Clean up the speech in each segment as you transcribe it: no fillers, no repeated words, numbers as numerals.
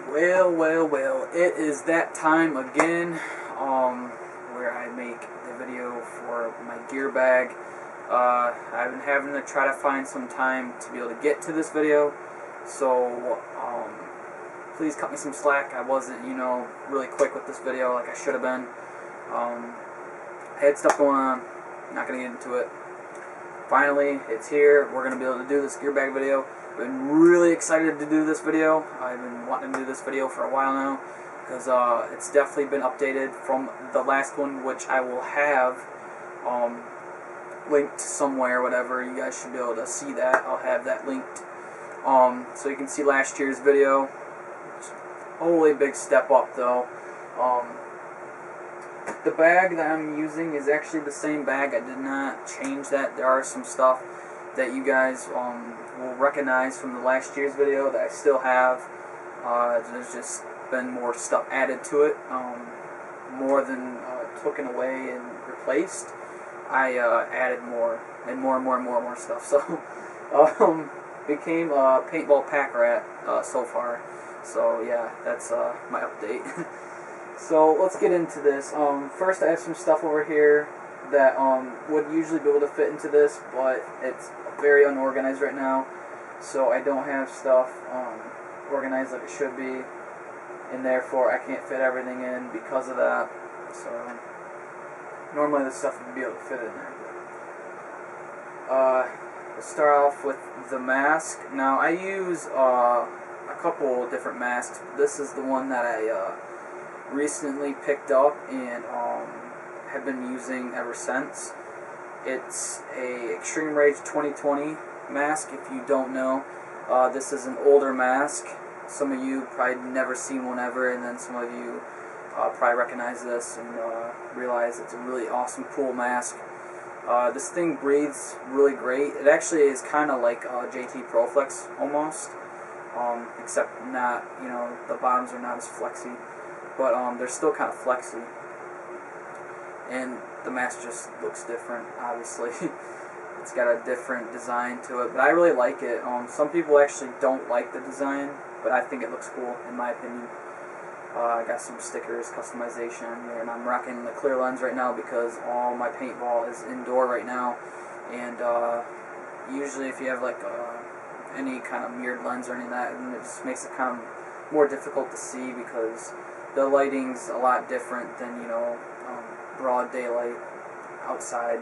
Well, it is that time again, where I make the video for my gear bag. I've been having to try to find some time to be able to get to this video, so, please cut me some slack. I wasn't, really quick with this video like I should have been. I had stuff going on, not going to get into it. Finally, it's here. We're going to be able to do this gear bag video. I've been really excited to do this video. I've been wanting to do this video for a while now because it's definitely been updated from the last one, which I will have linked somewhere, whatever. You guys should be able to see that. I'll have that linked so you can see last year's video. Totally big step up though. The bag that I'm using is actually the same bag. I did not change that. There are some stuff that you guys will recognize from the last year's video that I still have. There's just been more stuff added to it, more than taken away and replaced. I added more and more stuff. So became a paintball pack rat so far. So yeah, that's my update. So let's get into this. First, I have some stuff over here that would usually be able to fit into this, but it's very unorganized right now, so I don't have stuff organized like it should be, and therefore I can't fit everything in because of that. So normally this stuff would be able to fit in there. Let's start off with the mask. Now I use a couple different masks. This is the one that I recently picked up and have been using ever since. It's a Extreme Rage 2020 mask. If you don't know, this is an older mask. Some of you probably never seen one ever, and then some of you probably recognize this and realize it's a really awesome, cool mask. This thing breathes really great. It actually is kind of like JT ProFlex almost, except not, the bottoms are not as flexy, but they're still kind of flexy. And the mask just looks different, obviously. It's got a different design to it, but I really like it. Some people actually don't like the design, but I think it looks cool, in my opinion. I got some stickers, customization on here, and I'm rocking the clear lens right now because all my paintball is indoor right now. And usually if you have like any kind of mirrored lens or any of that, it just makes it kind of more difficult to see because the lighting's a lot different than, broad daylight outside.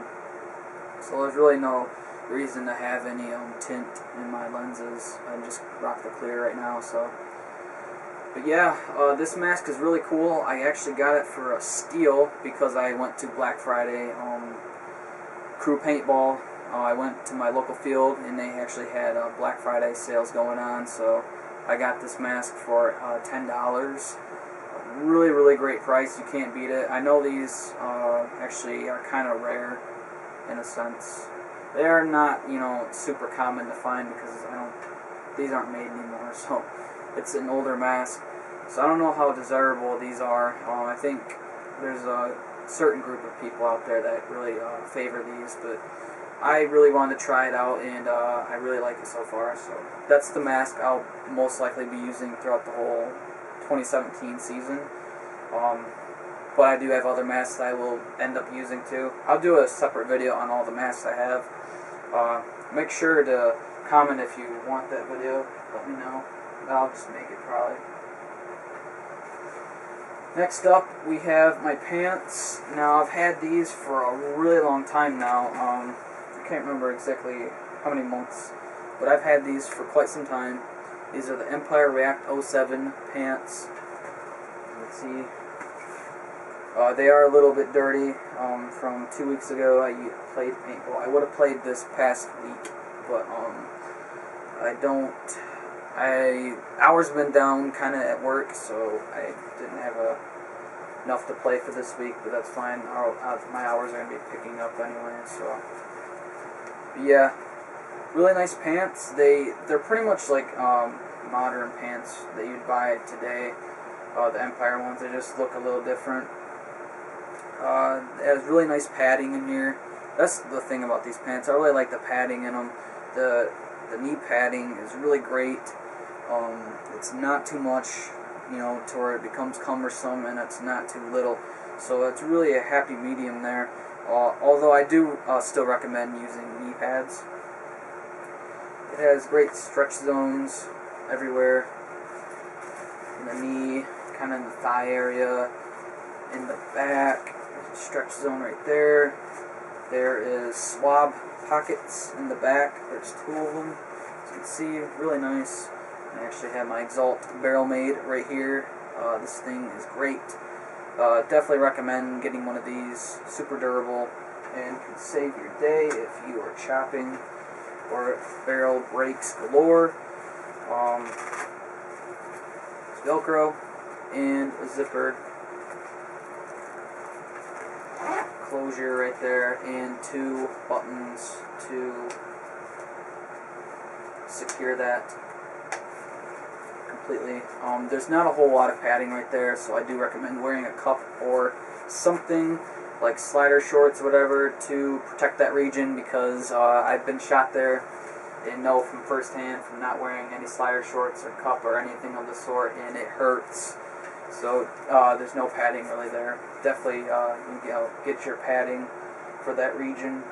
So there's really no reason to have any tint in my lenses. I just rock the clear right now. So, but yeah, this mask is really cool. I actually got it for a steal because I went to Black Friday Crew Paintball. I went to my local field and they actually had Black Friday sales going on. So I got this mask for $10. Really great price. You can't beat it. I know these actually are kind of rare in a sense. They are not, super common to find because these aren't made anymore. So it's an older mask. So I don't know how desirable these are. I think there's a certain group of people out there that really favor these, but I really wanted to try it out, and I really like it so far. So that's the mask I'll most likely be using throughout the whole 2017 season. But I do have other masks I will end up using too. I'll do a separate video on all the masks I have. Make sure to comment if you want that video. Let me know. I'll just make it probably. Next up, we have my pants. Now, I've had these for a really long time now. I can't remember exactly how many months, but I've had these for quite some time. These are the Empire React 07 pants. Let's see. They are a little bit dirty from 2 weeks ago. I played paintball. I would have played this past week, but hours have been down kind of at work, so I didn't have enough to play for this week, but that's fine. My hours are going to be picking up anyway, so. But yeah, really nice pants. They're pretty much like modern pants that you'd buy today. The Empire ones, they just look a little different. It has really nice padding in here. That's the thing about these pants. I really like the padding in them. The knee padding is really great. It's not too much to where it becomes cumbersome and it's not too little. So it's really a happy medium there. Although I do still recommend using knee pads. It has great stretch zones everywhere. In the knee, kind of in the thigh area, in the back, there's a stretch zone right there. There is swab pockets in the back. There's 2 of them. As you can see, really nice. I actually have my Exalt barrel made right here. This thing is great. Definitely recommend getting one of these. Super durable and can save your day if you are chopping or if barrel breaks galore. Velcro and a zipper closure right there, and 2 buttons to secure that completely. There's not a whole lot of padding right there, so I do recommend wearing a cup or something like slider shorts or whatever to protect that region, because I've been shot there and know from firsthand from not wearing any slider shorts or cup or anything of the sort, and it hurts. So there's no padding really there. Definitely get your padding for that region.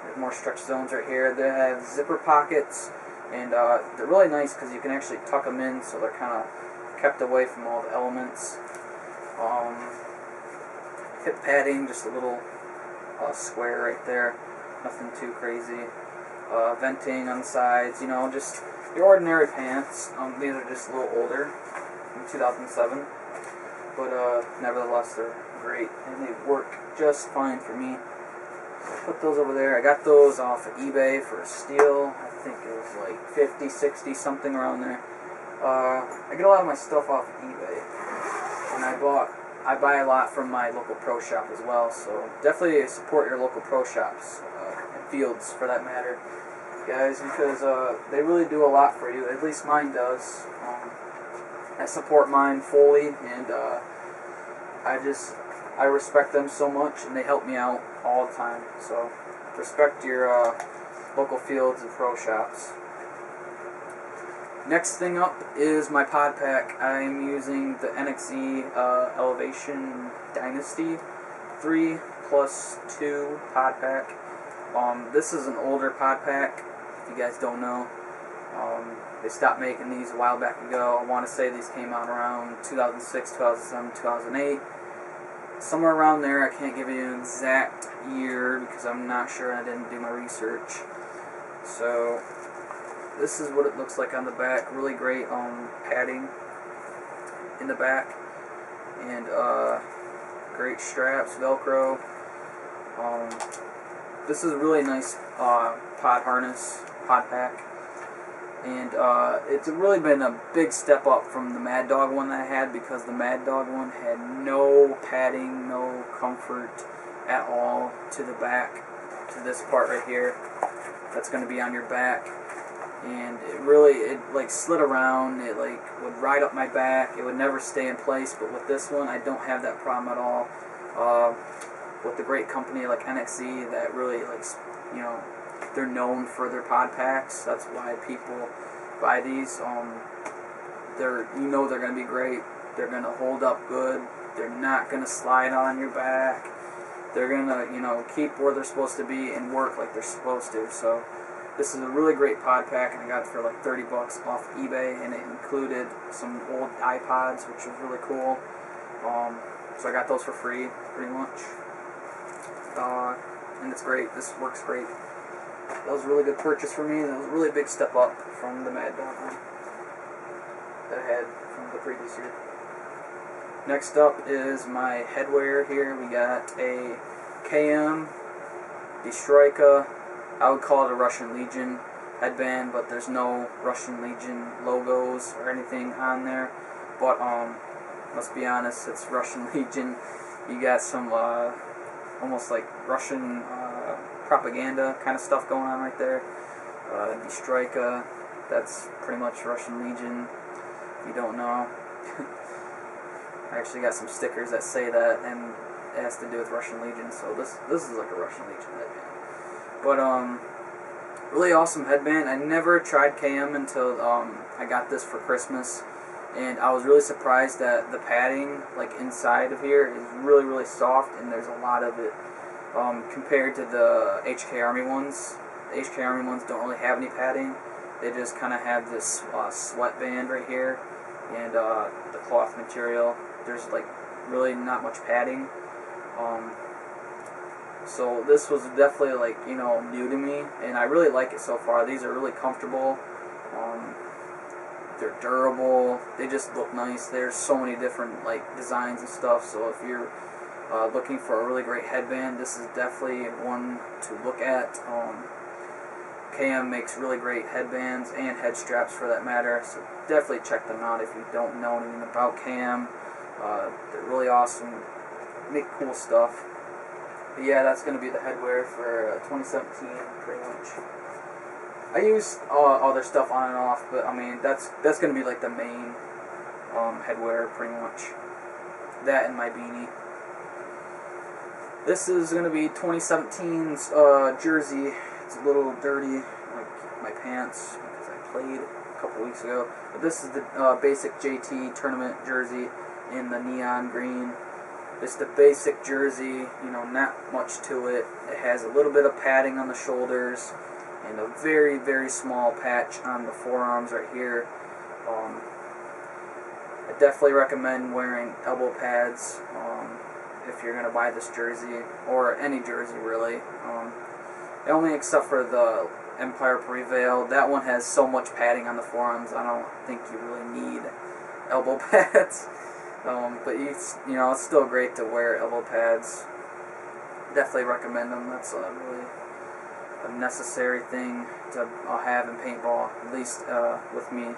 There's more stretch zones right here. They have zipper pockets, and they're really nice because you can actually tuck them in so they're kind of kept away from all the elements. Hip padding, just a little square right there. Nothing too crazy. Venting on the sides, just your ordinary pants. These are just a little older, from 2007, but nevertheless they're great and they work just fine for me. So I put those over there. I got those off of eBay for a steal. I think it was like 50, 60, something around there. I get a lot of my stuff off of eBay, and I buy a lot from my local pro shop as well. So definitely support your local pro shops and fields for that matter, guys, because they really do a lot for you. At least mine does. I support mine fully, and I respect them so much, and they help me out all the time. So respect your local fields and pro shops. Next thing up is my pod pack. I'm using the NXE Elevation Dynasty 3+2 pod pack. This is an older pod pack, if you guys don't know. They stopped making these a while back ago. I want to say these came out around 2006, 2007, 2008. Somewhere around there. I can't give you an exact year because I'm not sure and I didn't do my research. So this is what it looks like on the back. Really great padding in the back, and great straps, Velcro. This is a really nice pod harness, pod pack, and it's really been a big step up from the Mad Dog one that I had, because the Mad Dog one had no padding, no comfort at all to the back, to this part right here that's going to be on your back. And it like slid around, it like would ride up my back, it would never stay in place. But with this one, I don't have that problem at all. With the great company like NXE that really, like, they're known for their pod packs. That's why people buy these. They're going to be great. They're going to hold up good. They're not going to slide on your back. They're going to, keep where they're supposed to be and work like they're supposed to. So this is a really great pod pack, and I got it for like $30 off eBay, and it included some old iPods, which was really cool. So I got those for free, pretty much. And it's great. This works great. That was a really good purchase for me. That was a really big step up from the Mad Dog one that I had from the previous year. Next up is my headwear here. We got a KM Destroyka. I would call it a Russian Legion headband, but there's no Russian Legion logos or anything on there. But let's be honest, it's Russian Legion. You got some almost like Russian propaganda kind of stuff going on right there. Destroyka, that's pretty much Russian Legion. If you don't know, I actually got some stickers that say that, and it has to do with Russian Legion. So this is like a Russian Legion headband. But really awesome headband. I never tried KM until I got this for Christmas. and I was really surprised that the padding, like inside of here, is really, really soft, and there's a lot of it compared to the HK Army ones. The HK Army ones don't really have any padding. They just kind of have this sweatband right here, and the cloth material. There's like really not much padding. So this was definitely, like, you know, new to me, and I really like it so far. These are really comfortable. They're durable. They just look nice. There's so many different like designs and stuff. So if you're looking for a really great headband, this is definitely one to look at. KM makes really great headbands and head straps for that matter. So definitely check them out if you don't know anything about KM. They're really awesome. Make cool stuff. But yeah, that's going to be the headwear for 2017, pretty much. I use other stuff on and off, but I mean that's going to be like the main headwear, pretty much. That and my beanie. This is going to be 2017's jersey. It's a little dirty, like my pants, because I played a couple weeks ago. But this is the basic JT tournament jersey in the neon green. Just the basic jersey, you know, not much to it. It has a little bit of padding on the shoulders and a very, very small patch on the forearms right here. I definitely recommend wearing elbow pads if you're going to buy this jersey, or any jersey really. Only except for the Empire Prevail. That one has so much padding on the forearms, I don't think you really need elbow pads. But you know, it's still great to wear elbow pads. Definitely recommend them. That's really a necessary thing to have in paintball, at least with me,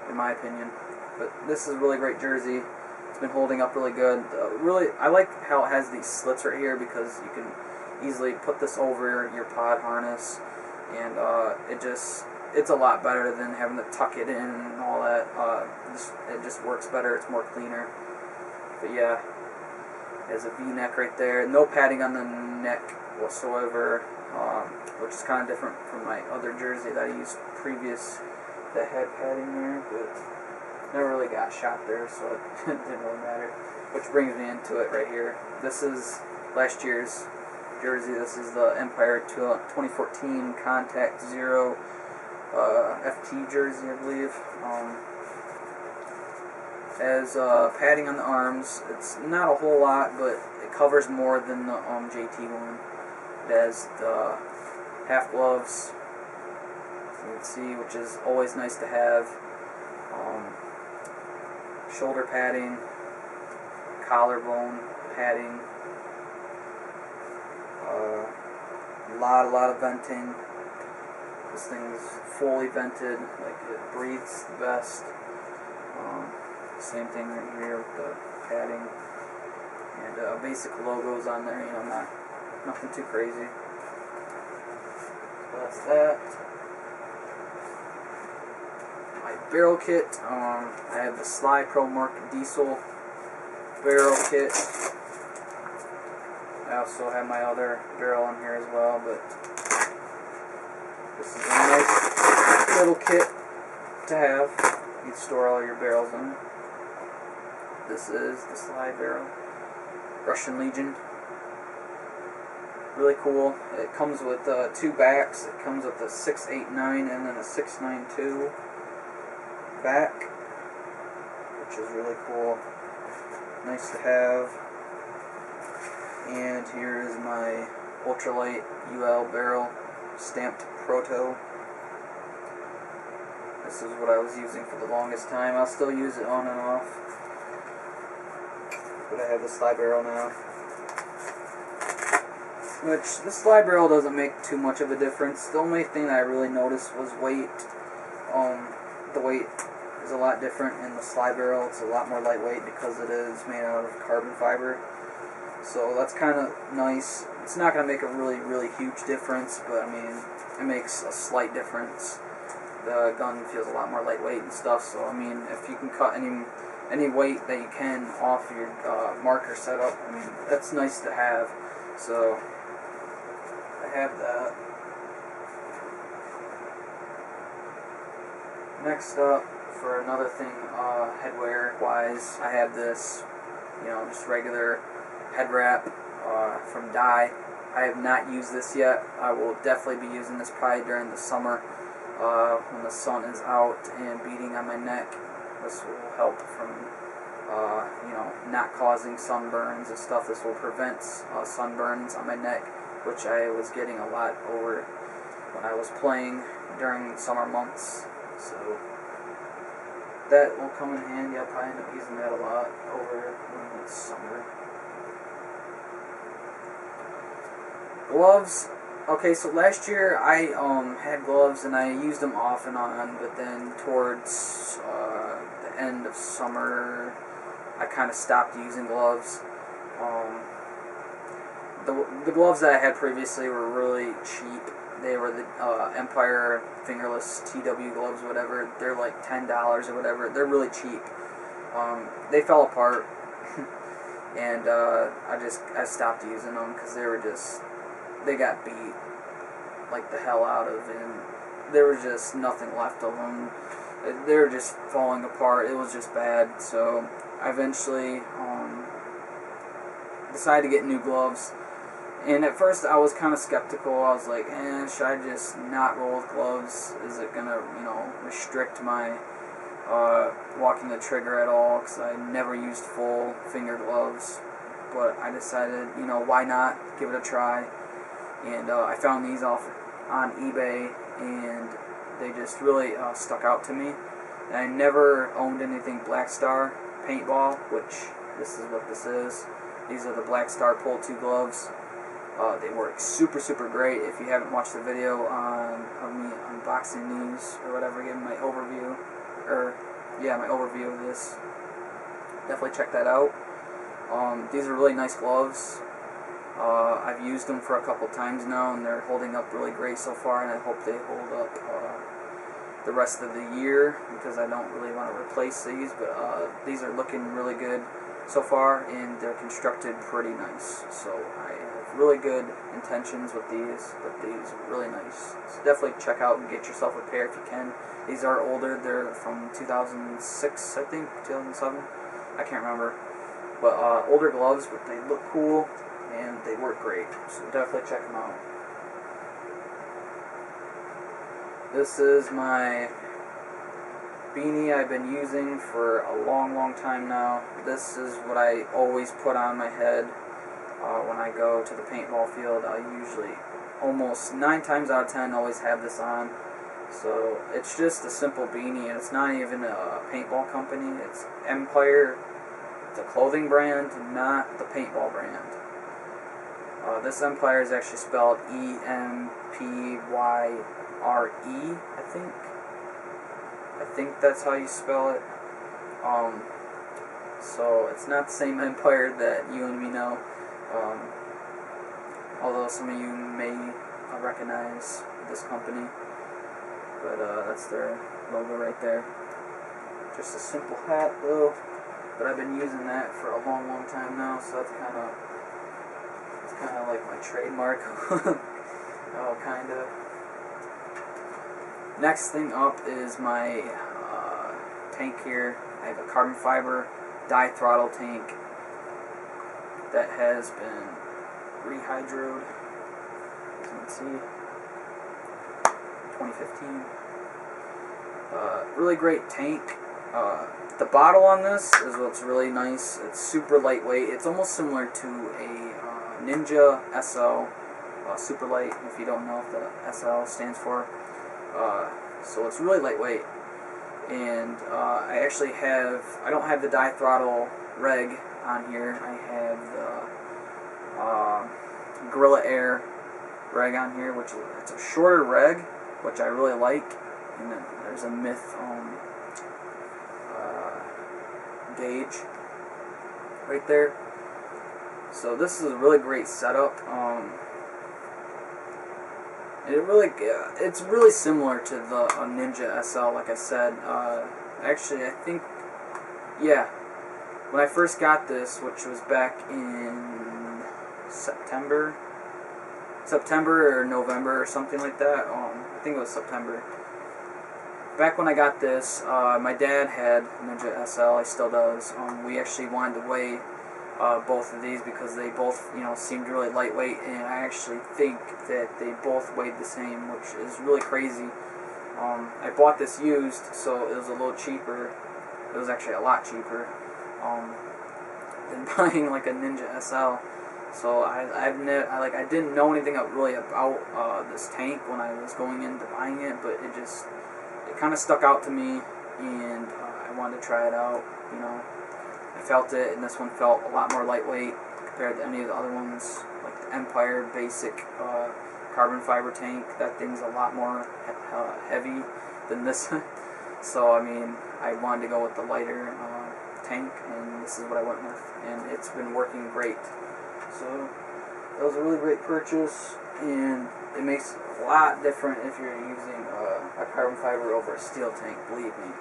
in my opinion. But this is a really great jersey. It's been holding up really good. Really, I like how it has these slits right here, because you can easily put this over your pod harness, and it's a lot better than having to tuck it in and all that. It just works better. It's more cleaner. But yeah, there's a V-neck right there. No padding on the neck whatsoever, which is kind of different from my other jersey that I used previous that had padding there, but never really got shot there, so it didn't really matter. Which brings me into it right here. This is last year's jersey. This is the Empire 2014 Contact Zero FT jersey, I believe. Has padding on the arms. It's not a whole lot, but it covers more than the JT one. It has the half gloves, as you can see, which is always nice to have. Shoulder padding, collarbone padding, a lot of venting. This thing is fully vented, like it breathes the best. Same thing right here with the padding, and basic logos on there. You know, nothing too crazy. So that's that. My barrel kit. I have the Sly Pro Mark Diesel barrel kit. I also have my other barrel in here as well, but this is a nice little kit to have. You can store all your barrels in it. This is the Sly barrel, Russian Legion. Really cool. It comes with two backs. It comes with a 689 and then a 692 back, which is really cool. Nice to have. And here is my ultralight UL barrel, stamped Proto. This is what I was using for the longest time. I'll still use it on and off, but I have the Sly barrel now. Which, the Sly barrel doesn't make too much of a difference. The only thing that I really noticed was weight. The weight is a lot different in the Sly barrel. It's a lot more lightweight because it is made out of carbon fiber. So that's kind of nice. It's not going to make a really huge difference, but I mean, it makes a slight difference. The gun feels a lot more lightweight and stuff, so I mean, if you can cut any weight that you can off your marker setup, I mean, that's nice to have. So I have that. Next up, for another thing, headwear wise, I have this, just regular head wrap from Dye. I have not used this yet. I will definitely be using this probably during the summer when the sun is out and beating on my neck. This will help from not causing sunburns and stuff. This will prevent sunburns on my neck, which I was getting a lot over when I was playing during summer months. So that will come in handy. I'll probably end up using that a lot over when it's summer. Gloves. Okay, so last year I had gloves and I used them off and on, but then towards the end of summer I kind of stopped using gloves. The gloves that I had previously were really cheap. They were the Empire fingerless TW gloves, whatever. They're like $10 or whatever. They're really cheap. They fell apart, and I stopped using them because they got beat like the hell out of, and there was just nothing left of them. They were just falling apart. It was just bad. So I eventually decided to get new gloves. And at first I was kind of skeptical. I was like, should I just not roll with gloves? Is it going to, restrict my walking the trigger at all? Because I never used full finger gloves. But I decided, why not? Give it a try. And I found these off on eBay, and they just really stuck out to me. And I never owned anything Black Star Paintball, which this is what this is. These are the Black Star Pull 2 gloves. They work super, super great. If you haven't watched the video of me unboxing these or whatever, giving my overview, my overview of this, definitely check that out. These are really nice gloves. I've used them for a couple times now, and they're holding up really great so far, and I hope they hold up the rest of the year, because I don't really want to replace these, but these are looking really good so far, and they're constructed pretty nice. So I have really good intentions with these, but these are really nice. So definitely check out and get yourself a pair if you can. These are older. They're from 2006, I think, 2007. I can't remember. But older gloves, but they look cool and they work great. So definitely check them out. This is my beanie I've been using for a long, long time now. This is what I always put on my head when I go to the paintball field. I usually, almost 9 times out of 10, always have this on. So it's just a simple beanie, and it's not even a paintball company. It's Empire. It's a clothing brand, not the paintball brand. This Empire is actually spelled E-M-P-Y-R-E, I think. I think that's how you spell it. So it's not the same Empire that you and me know. Although some of you may recognize this company. But that's their logo right there. Just a simple hat though. But I've been using that for a long, long time now, so that's kind of like my trademark. Oh, kind of. Next thing up is my tank here. I have a carbon fiber dye throttle tank that has been rehydroed, as you can see, 2015. Really great tank. The bottle on this is what's really nice. It's super lightweight. It's almost similar to a Ninja SL, super light, if you don't know what the SL stands for. So it's really lightweight. And I actually I don't have the dye throttle reg on here. I have the Gorilla Air reg on here, which it's a shorter reg, which I really like. And then there's a Myth gauge right there. So this is a really great setup. It's really similar to the Ninja SL, like I said. Actually, I think, yeah, when I first got this, which was back in September or November or something like that. I think it was September. back when I got this, my dad had Ninja SL. He still does. We actually wanted to weigh both of these because they both, seemed really lightweight, and I actually think that they both weighed the same, which is really crazy. I bought this used, so it was a little cheaper. It was actually a lot cheaper than buying like a Ninja SL. So I didn't know anything really about this tank when I was going into buying it, but it kind of stuck out to me, and I wanted to try it out. I felt it, and this one felt a lot more lightweight compared to any of the other ones, like the Empire basic carbon fiber tank. That thing's a lot more heavy than this. So I mean, I wanted to go with the lighter tank, and this is what I went with, and it's been working great. So that was a really great purchase, and it makes a lot different if you're using a carbon fiber over a steel tank, believe me.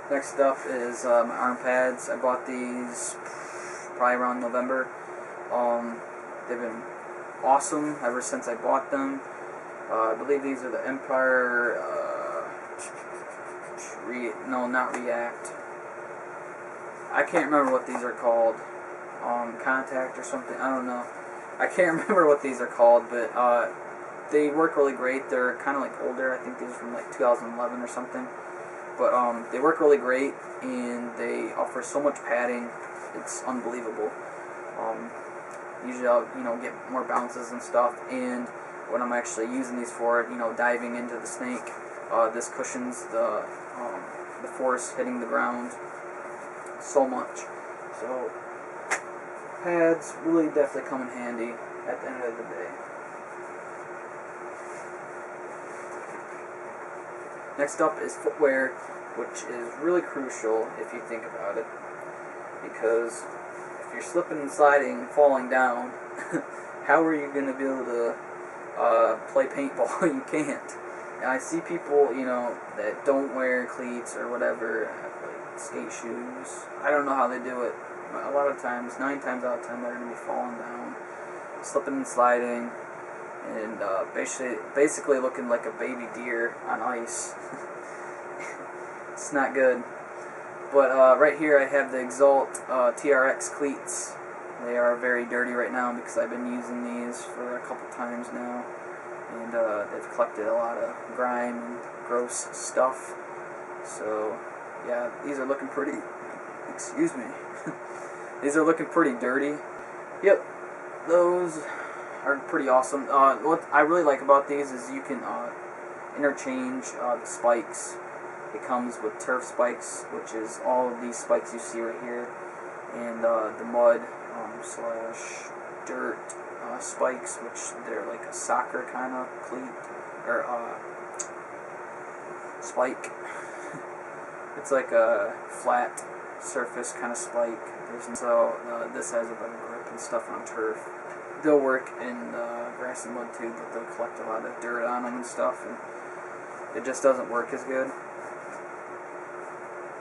Next up is my arm pads. I bought these probably around November. They've been awesome ever since I bought them. I believe these are the Empire, no, not React. I can't remember what these are called. Contact or something, I don't know. I can't remember what these are called, but they work really great. They're kind of like older. I think these are from like 2011 or something. But they work really great, and they offer so much padding. It's unbelievable. Usually I'll get more bounces and stuff, and when I'm actually using these for, diving into the snake, this cushions the force hitting the ground so much. So pads really definitely come in handy at the end of the day. Next up is footwear, which is really crucial if you think about it, because if you're slipping and sliding and falling down, how are you going to be able to play paintball? You can't. And I see people, that don't wear cleats or whatever, like skate shoes. I don't know how they do it. A lot of times, 9 times out of 10, they're going to be falling down, slipping and sliding, and basically looking like a baby deer on ice. It's not good. But right here I have the Exalt TRX cleats. They are very dirty right now because I've been using these for a couple times now, and they've collected a lot of grime and gross stuff. So yeah, these are looking pretty, excuse me, these are looking pretty dirty. Yep, those are pretty awesome. What I really like about these is you can interchange the spikes. It comes with turf spikes, which is all of these spikes you see right here, and the mud slash dirt spikes, which they're like a soccer kind of cleat or spike. It's like a flat surface kind of spike. So this has a better grip and stuff on turf. They'll work in grass and mud too, but they'll collect a lot of dirt on them and stuff, and it just doesn't work as good.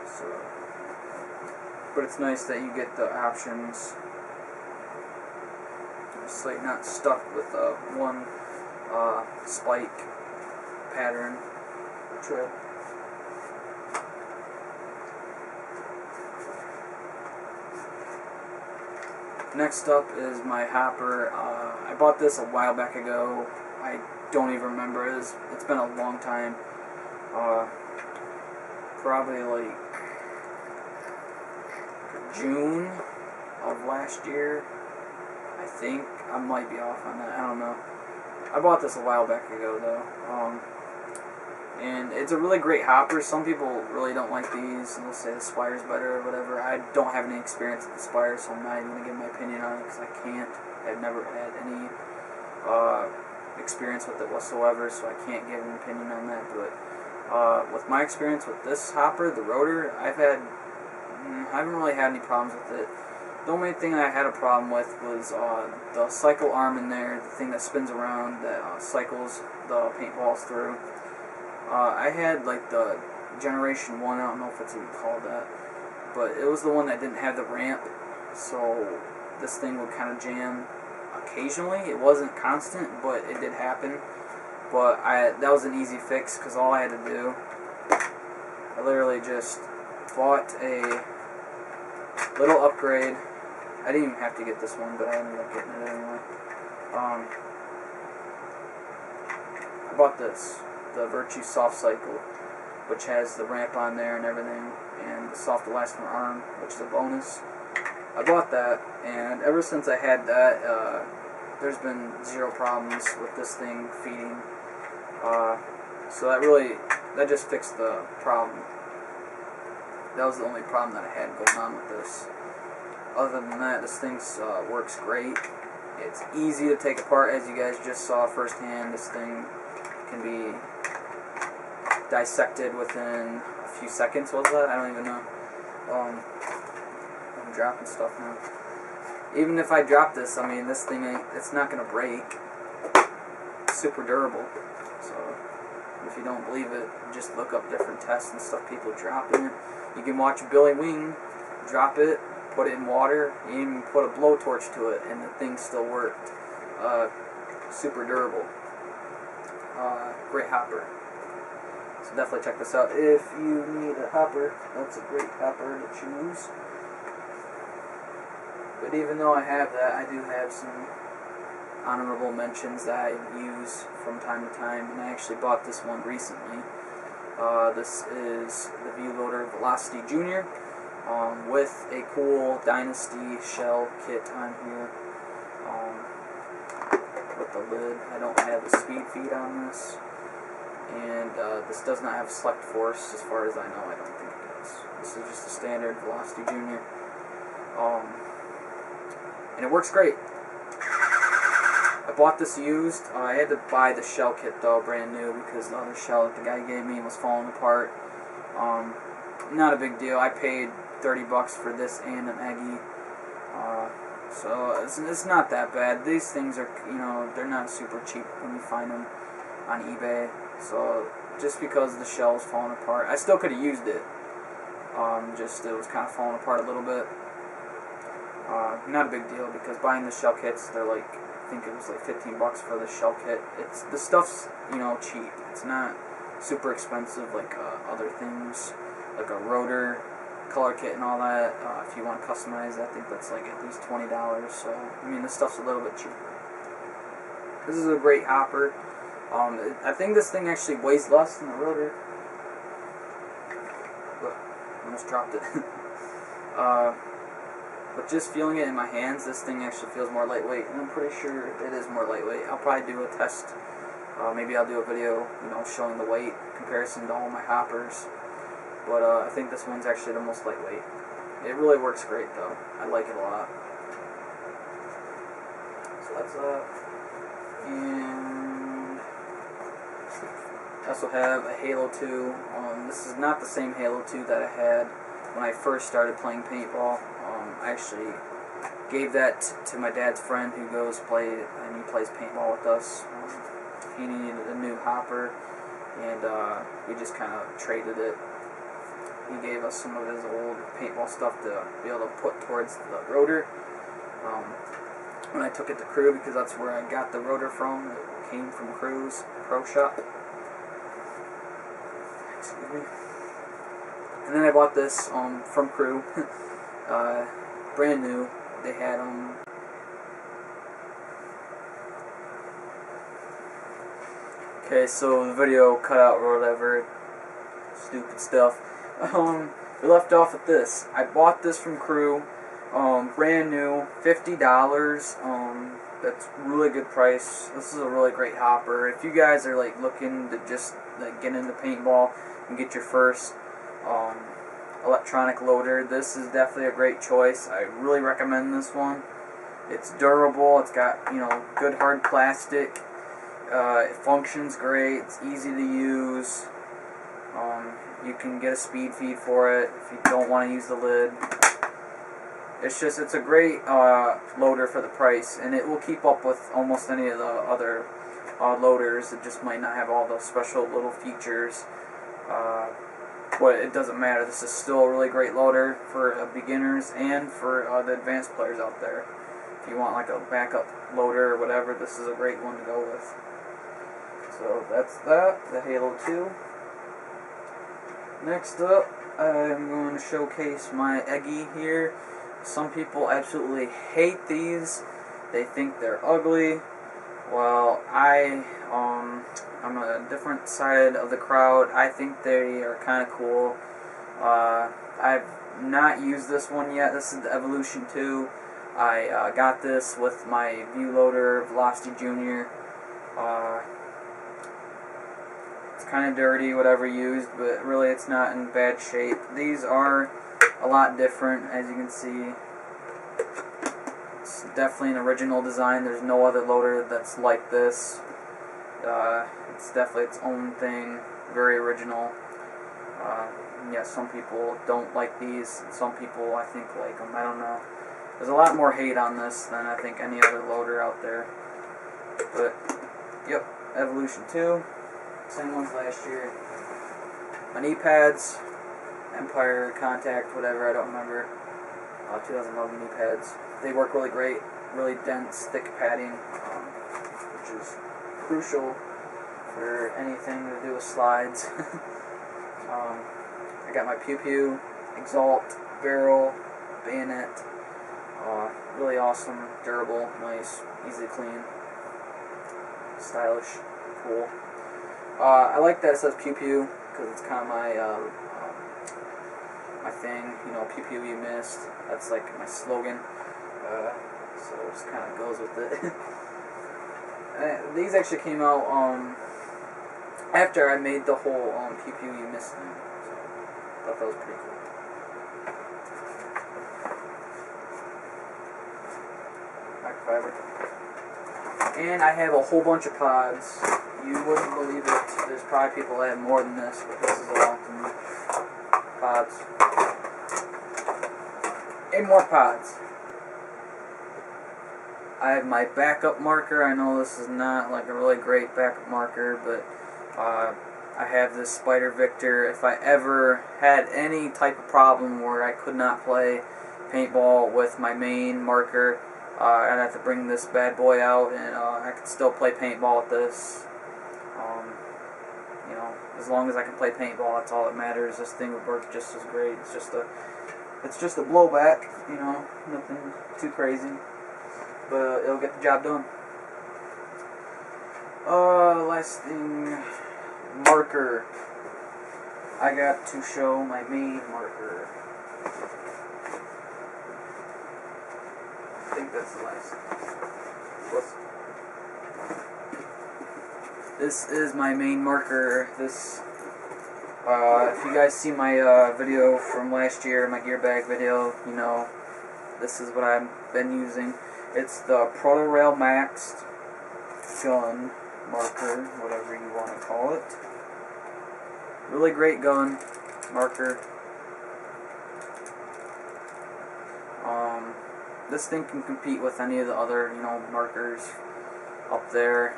So, but it's nice that you get the options, so you're not stuck with one spike pattern tread. Next up is my hopper. I bought this a while back ago. I don't even remember. It's been a long time. Probably like June of last year, I think. I might be off on that. I don't know. I bought this a while back ago though. And it's a really great hopper. Some people really don't like these, and they'll say the Spire's better or whatever. I don't have any experience with the Spire, so I'm not even going to give my opinion on it because I can't. I've never had any experience with it whatsoever, so I can't give an opinion on that. But with my experience with this hopper, the rotor, I haven't really had any problems with it. The only thing I had a problem with was the cycle arm in there, the thing that spins around that cycles the paintballs through. I had like the Generation 1, I don't know if it's even called that, but it was the one that didn't have the ramp, so this thing would kind of jam occasionally. It wasn't constant, but it did happen. but that was an easy fix because all I had to do, I literally just bought a little upgrade. I didn't even have to get this one, but I ended up getting it anyway. I bought this, the Virtue Soft Cycle, which has the ramp on there and everything, and the soft elastomer arm, which is a bonus. I bought that, and ever since I had that, there's been zero problems with this thing feeding. So that just fixed the problem. That was the only problem that I had going on with this. Other than that, this thing works great. It's easy to take apart, as you guys just saw firsthand. This thing can be dissected within a few seconds. What was that? I don't even know. I'm dropping stuff now. Even if I drop this, I mean, this thing it's not going to break. It's super durable. So, if you don't believe it, just look up different tests and stuff people drop in it. You can watch Billy Wing drop it, put it in water, you even put a blowtorch to it, and the thing still worked. Super durable. Great hopper. So definitely check this out. If you need a hopper, that's a great hopper to choose. But even though I have that, I do have some honorable mentions that I use from time to time, and I actually bought this one recently. This is the View Loader Velocity Junior with a cool Dynasty shell kit on here with the lid. I don't have a speed feed on this, and this does not have select force as far as I know. I don't think it does. This is just a standard Velocity Junior, and it works great. I bought this used. I had to buy the shell kit though, brand new, because the other shell that the guy gave me was falling apart. Not a big deal. I paid $30 for this and an Eggy, so it's not that bad. These things are, they're not super cheap when you find them on eBay. So just because the shell was falling apart, I still could have used it. Just it was kind of falling apart a little bit. Not a big deal because buying the shell kits, they're like, I think it was like $15 for the shell kit. The stuff's cheap. It's not super expensive like other things, like a rotor, color kit, and all that. If you want to customize, I think that's like at least $20. So I mean, this stuff's a little bit cheaper. This is a great hopper. I think this thing actually weighs less than the rotor. Almost dropped it. But just feeling it in my hands, this thing actually feels more lightweight, and I'm pretty sure it is more lightweight. I'll probably do a test. Maybe I'll do a video, showing the weight comparison to all my hoppers. But I think this one's actually the most lightweight. It really works great, though. I like it a lot. So that's that. And I also have a Halo 2. This is not the same Halo 2 that I had when I first started playing paintball. I actually gave that to my dad's friend who goes play, and he plays paintball with us. He needed a new hopper, and we just kind of traded it. He gave us some of his old paintball stuff to be able to put towards the rotor. When I took it to Crew, because that's where I got the rotor from, it came from Crew's Pro Shop. Excuse me. And then I bought this from Crew. Brand new. They had them. Okay, so the video cut out or whatever. Stupid stuff. We left off with this. I bought this from Crew. Brand new. $50. That's really good price. This is a really great hopper. If you guys are like looking to just get into paintball and get your first electronic loader, this is definitely a great choice. I really recommend this one. It's durable. It's got good hard plastic. It functions great. It's easy to use. You can get a speed feed for it if you don't want to use the lid. It's a great loader for the price, and it will keep up with almost any of the other loaders. It just might not have all those special little features. But it doesn't matter. This is still a really great loader for beginners and for the advanced players out there. If you want like a backup loader or whatever, this is a great one to go with. So that's that, the Halo 2. Next up, I'm going to showcase my Eggy here. Some people absolutely hate these. They think they're ugly. Well, I'm a different side of the crowd. I think they are kind of cool. I've not used this one yet. This is the Evolution 2. I got this with my View Loader Velocity Junior. It's kind of dirty, whatever used, but really it's not in bad shape. These are a lot different, as you can see. It's definitely an original design. There's no other loader that's like this. It's definitely its own thing, very original. Yeah, some people don't like these, some people I think like them. I don't know. There's a lot more hate on this than I think any other loader out there. But, yep, Evolution 2. Same ones last year. My knee pads, Empire, Contact, whatever, I don't remember. 2011 knee pads. They work really great, really dense, thick padding, which is crucial for anything to do with slides. I got my Pew Pew, Exalt, Barrel, Bayonet. Really awesome, durable, nice, easy to clean, stylish, cool. I like that it says Pew Pew because it's kind of my my thing. You know, Pew Pew you missed. That's like my slogan. So it just kind of goes with it. These actually came out after I made the whole Pew Pew you missed thing. So I thought that was pretty cool. Fiber. And I have a whole bunch of pods. You wouldn't believe it. There's probably people that have more than this, but this is a lot to me. Pods. And more pods. I have my backup marker. I know this is not like a really great backup marker, but I have this Spider Victor. If I ever had any type of problem where I could not play paintball with my main marker, I'd have to bring this bad boy out, and I could still play paintball with this. You know, as long as I can play paintball, that's all that matters. This thing would work just as great. It's just a blowback. You know, nothing too crazy, but it'll get the job done. Last thing, marker. I got to show my main marker. I think that's the last. This is my main marker. This, if you guys see my video from last year, my gear bag video, you know this is what I've been using. It's the Proto Rail Maxed gun marker, whatever you want to call it. Really great gun marker. This thing can compete with any of the other, you know, markers up there.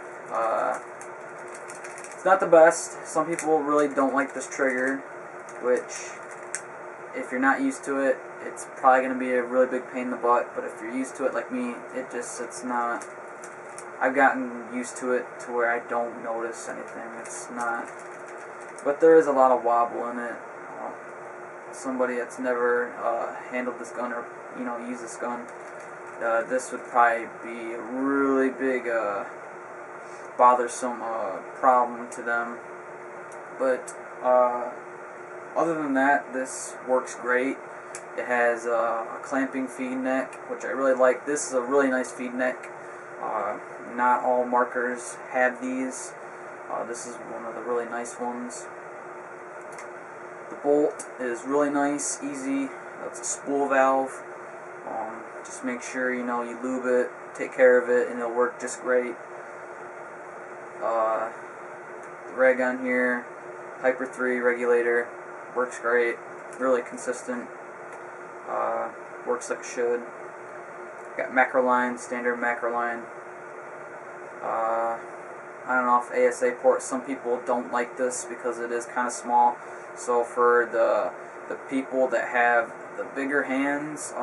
It's not the best. Some people really don't like this trigger, which, if you're not used to it, it's probably going to be a really big pain in the butt. But if you're used to it like me, it's not. I've gotten used to it to where I don't notice anything. It's not. But there is a lot of wobble in it. Somebody that's never handled this gun or, you know, used this gun, this would probably be a really big bothersome problem to them. But other than that, this works great. It has a clamping feed neck, which I really like. This is a really nice feed neck. Not all markers have these. This is one of the really nice ones. The bolt is really nice, easy. It's a spool valve. Just make sure, you know, you lube it, take care of it, and it'll work just great. The reg on here, Hyper 3 regulator, works great. Really consistent. Works like it should. Got macro line, standard macro line. I don't know if ASA port, some people don't like this because it is kind of small. So for the people that have the bigger hands,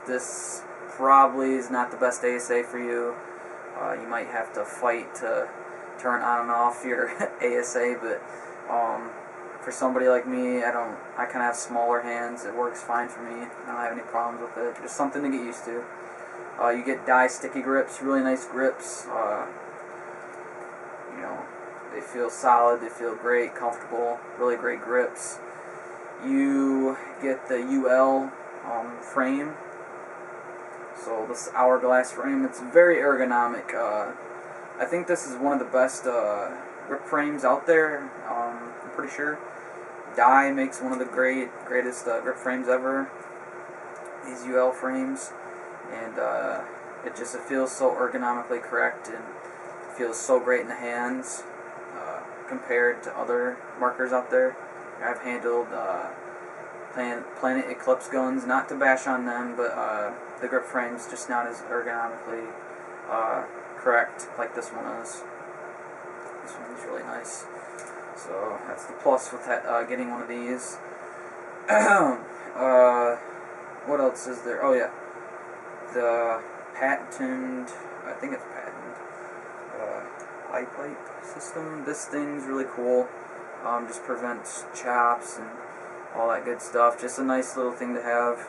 this probably is not the best ASA for you. You might have to fight to turn on and off your ASA, but for somebody like me, I kind of have smaller hands. It works fine for me. I don't have any problems with it. Just something to get used to. You get dye sticky grips, really nice grips. You know, they feel solid, they feel great, comfortable, really great grips. You get the UL frame. So this hourglass frame, it's very ergonomic. I think this is one of the best grip frames out there. I'm pretty sure. Dye makes one of the greatest grip frames ever. These UL frames, and it feels so ergonomically correct and feels so great in the hands compared to other markers out there. I've handled Planet Eclipse guns, not to bash on them, but the grip frame's just not as ergonomically correct like this one is. This one is really nice. So that's the plus with getting one of these. What else is there? Oh yeah, the patented, I think it's patented, eye plate system. This thing's really cool. Just prevents chops and all that good stuff. Just a nice little thing to have.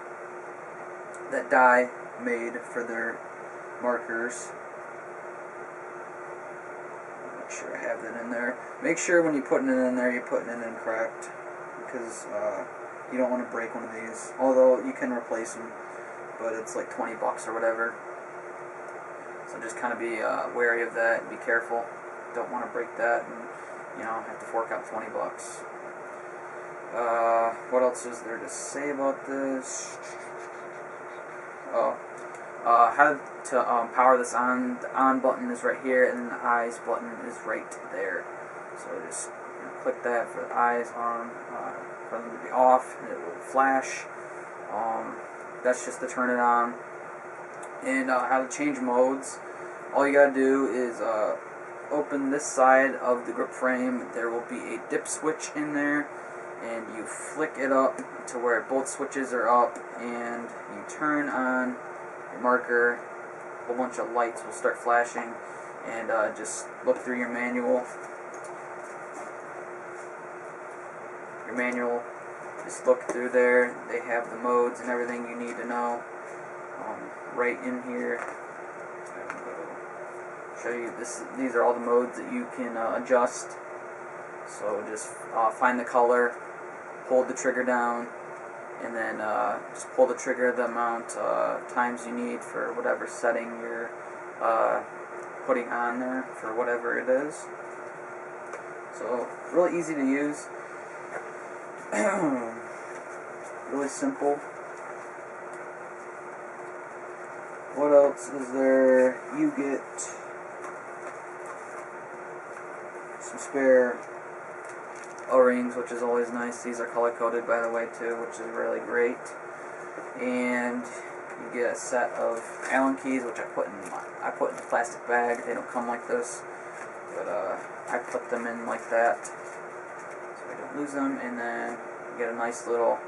That dye made for their markers. Make sure I have that in there. Make sure when you're putting it in there, you're putting it in correct, because you don't want to break one of these. Although you can replace them, but it's like 20 bucks or whatever. So just kind of be wary of that and be careful. Don't want to break that and, you know, have to fork out 20 bucks. What else is there to say about this? Oh, how to power this on. The on button is right here, and the eyes button is right there. So just click that for the eyes on, for them to be off, and it will flash. That's just to turn it on. And how to change modes. All you gotta do is open this side of the grip frame. There will be a dip switch in there, and you flick it up to where both switches are up, and you turn on your marker. A whole bunch of lights will start flashing, and just look through your manual. Just look through there. They have the modes and everything you need to know right in here. Show you this. These are all the modes that you can adjust. So just find the color, hold the trigger down, and then just pull the trigger the amount times you need for whatever setting you're putting on there for whatever it is. So really easy to use. Really simple. What else is there? You get some spare O-rings, which is always nice. These are color coded, by the way, too, which is really great. And you get a set of Allen keys, which I put in a plastic bag. They don't come like this, but I put them in like that so I don't lose them. And then you get a nice little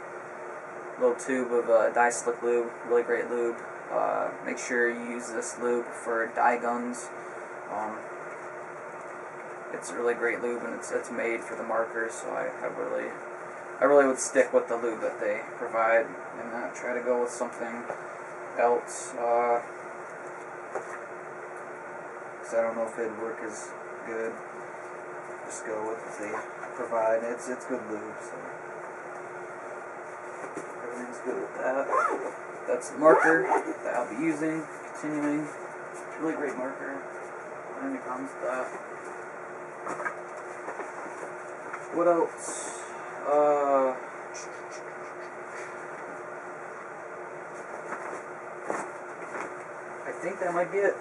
tube of dye slick lube, really great lube. Make sure you use this lube for dye guns. It's a really great lube, and it's made for the markers, so I really would stick with the lube that they provide and not try to go with something else. Because I don't know if Headwear is good. Just go with what they provide. It's good lube, so everything's good with that. That's the marker that I'll be using, continuing. Really great marker. I don't have any problems with that. What else? I think that might be it.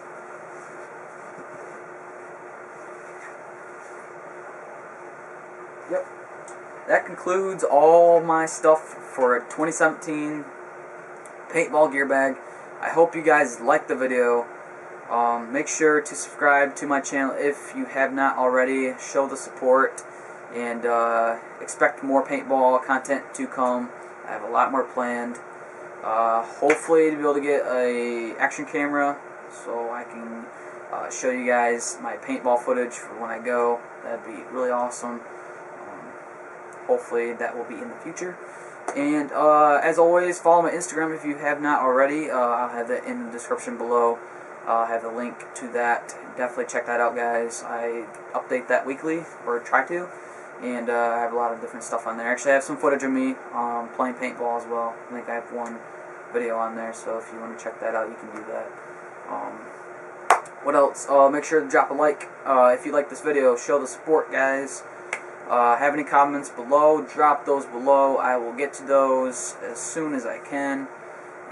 Yep. That concludes all my stuff for 2017 Paintball Gear Bag. I hope you guys liked the video. Make sure to subscribe to my channel if you have not already. Show the support, and expect more paintball content to come. I have a lot more planned. Hopefully to be able to get a action camera so I can show you guys my paintball footage for when I go. That'd be really awesome. Hopefully that will be in the future. And as always, follow my Instagram if you have not already. I'll have it in the description below. I'll have a link to that. Definitely check that out, guys. I update that weekly, or try to. And I have a lot of different stuff on there. Actually, I have some footage of me playing paintball as well. I think I have one video on there, so if you want to check that out, you can do that. What else? Make sure to drop a like. If you like this video, show the support, guys. Have any comments below, drop those below. I will get to those as soon as I can.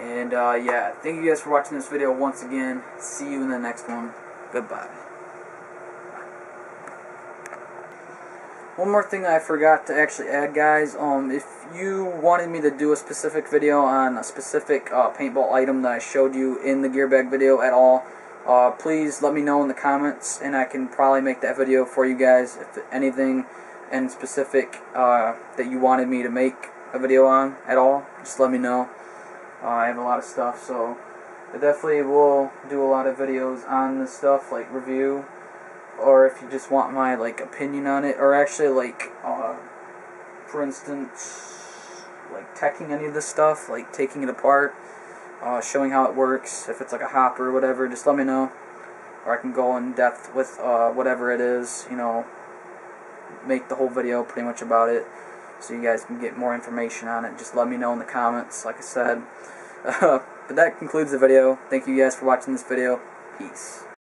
And yeah, thank you guys for watching this video once again. See you in the next one. Goodbye. One more thing I forgot to actually add, guys. If you wanted me to do a specific video on a specific paintball item that I showed you in the gear bag video at all, please let me know in the comments, and I can probably make that video for you guys. If anything in specific that you wanted me to make a video on at all, just let me know. I have a lot of stuff, so I definitely will do a lot of videos on this stuff, like review, or if you just want my opinion on it, or actually for instance, teching any of this stuff, taking it apart, showing how it works, if it's like a hopper or whatever, just let me know, or I can go in depth with whatever it is, you know, make the whole video pretty much about it, so you guys can get more information on it. Just let me know in the comments, like I said. But that concludes the video. Thank you guys for watching this video. Peace.